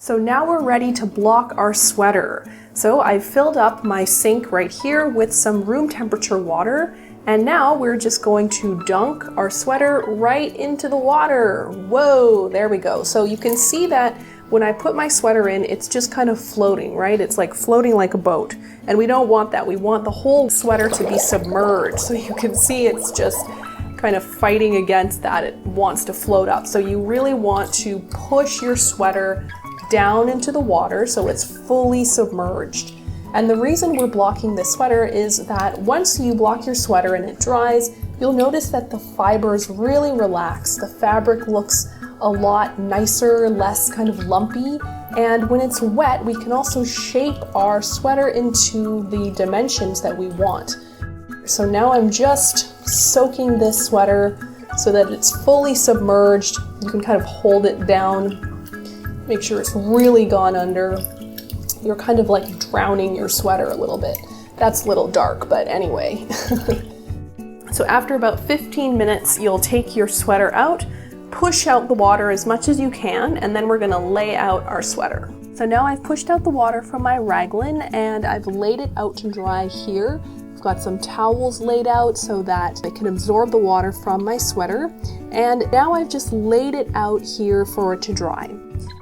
So now we're ready to block our sweater. So I've filled up my sink right here with some room temperature water, and now we're just going to dunk our sweater right into the water. Whoa, there we go. So you can see that when I put my sweater in, it's just kind of floating, right? It's like floating like a boat, and we don't want that. We want the whole sweater to be submerged. So you can see it's just kind of fighting against that. It wants to float up. So you really want to push your sweater down into the water so it's fully submerged. And the reason we're blocking this sweater is that once you block your sweater and it dries, you'll notice that the fibers really relax. The fabric looks a lot nicer, less kind of lumpy. And when it's wet, we can also shape our sweater into the dimensions that we want. So now I'm just soaking this sweater so that it's fully submerged. You can kind of hold it down, make sure it's really gone under. You're kind of like drowning your sweater a little bit. That's a little dark, but anyway. So after about 15 minutes, you'll take your sweater out, push out the water as much as you can, and then we're gonna lay out our sweater. So now I've pushed out the water from my raglan and I've laid it out to dry here. I've got some towels laid out so that it can absorb the water from my sweater. And now I've just laid it out here for it to dry.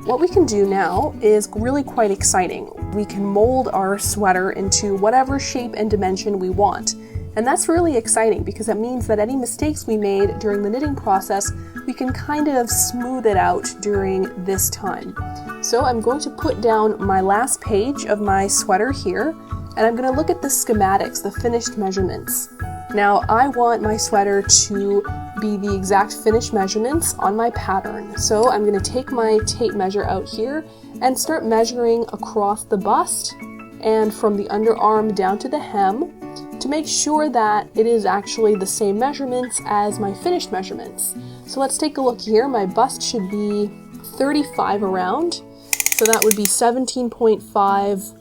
What we can do now is really quite exciting. We can mold our sweater into whatever shape and dimension we want. And that's really exciting because it means that any mistakes we made during the knitting process, we can kind of smooth it out during this time. So I'm going to put down my last page of my sweater here, and I'm going to look at the schematics, the finished measurements. Now I want my sweater to be the exact finished measurements on my pattern. So I'm going to take my tape measure out here and start measuring across the bust and from the underarm down to the hem to make sure that it is actually the same measurements as my finished measurements. So let's take a look here. My bust should be 35 around. So that would be 17.5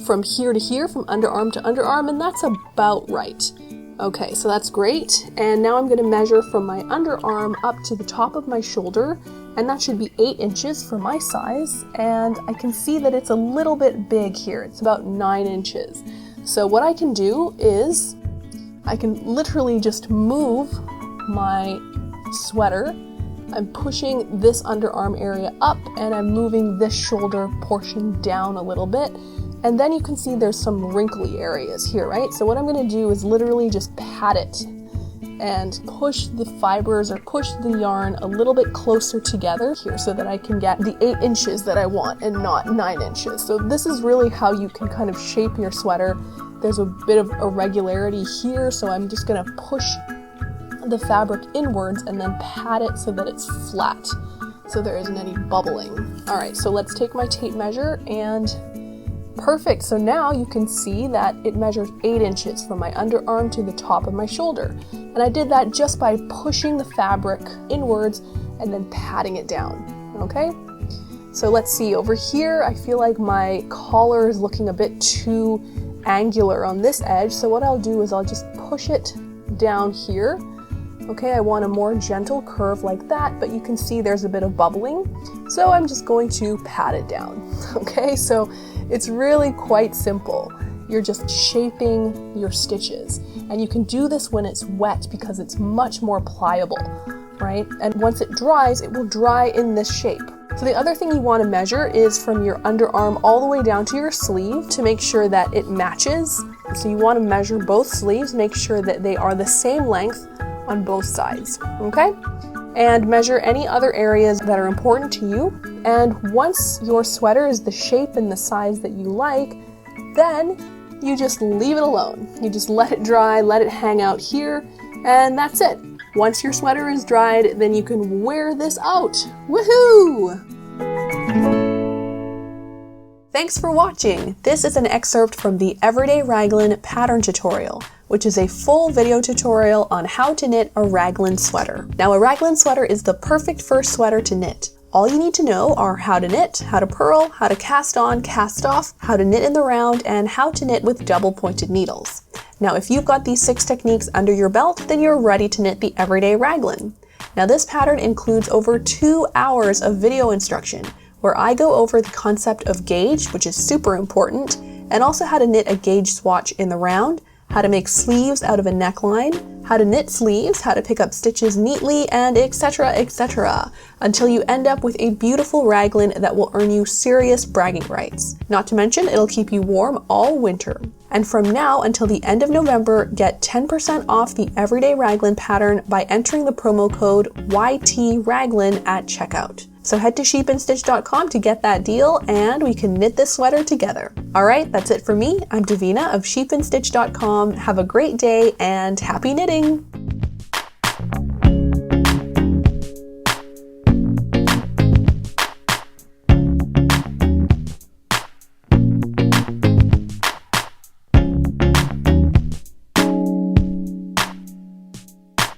from here to here, from underarm to underarm, and that's about right. Okay, so that's great. And now I'm going to measure from my underarm up to the top of my shoulder, and that should be 8 inches for my size. And I can see that it's a little bit big here. It's about 9 inches. So what I can do is I can literally just move my sweater. I'm pushing this underarm area up and I'm moving this shoulder portion down a little bit. And then you can see there's some wrinkly areas here, right? So what I'm going to do is literally just pat it and push the fibers or push the yarn a little bit closer together here so that I can get the 8 inches that I want and not 9 inches. So this is really how you can kind of shape your sweater. There's a bit of irregularity here, so I'm just going to push the fabric inwards and then pat it so that it's flat, so there isn't any bubbling. All right, so let's take my tape measure and perfect. So now you can see that it measures 8 inches from my underarm to the top of my shoulder. And I did that just by pushing the fabric inwards and then patting it down, okay? So let's see, over here, I feel like my collar is looking a bit too angular on this edge. So what I'll do is I'll just push it down here. Okay, I want a more gentle curve like that, but you can see there's a bit of bubbling. So I'm just going to pat it down, okay? So it's really quite simple. You're just shaping your stitches. And you can do this when it's wet because it's much more pliable, right? And once it dries, it will dry in this shape. So the other thing you want to measure is from your underarm all the way down to your sleeve to make sure that it matches. So you want to measure both sleeves, make sure that they are the same length on both sides, okay? And measure any other areas that are important to you. And once your sweater is the shape and the size that you like, then you just leave it alone. You just let it dry, let it hang out here, and that's it. Once your sweater is dried, then you can wear this out. Woohoo! Thanks for watching. This is an excerpt from the Everyday Raglan pattern tutorial, which is a full video tutorial on how to knit a raglan sweater. Now, a raglan sweater is the perfect first sweater to knit. All you need to know are how to knit, how to purl, how to cast on, cast off, how to knit in the round, and how to knit with double pointed needles. Now, if you've got these 6 techniques under your belt, then you're ready to knit the Everyday Raglan. Now, this pattern includes over 2 hours of video instruction, where I go over the concept of gauge, which is super important, and also how to knit a gauge swatch in the round, how to make sleeves out of a neckline, how to knit sleeves, how to pick up stitches neatly, and etc, etc, until you end up with a beautiful raglan that will earn you serious bragging rights. Not to mention, it'll keep you warm all winter. And from now until the end of November, get 10% off the Everyday Raglan pattern by entering the promo code YTRaglan at checkout. So head to sheepandstitch.com to get that deal, and we can knit this sweater together. All right, that's it for me. I'm Davina of sheepandstitch.com. Have a great day and happy knitting!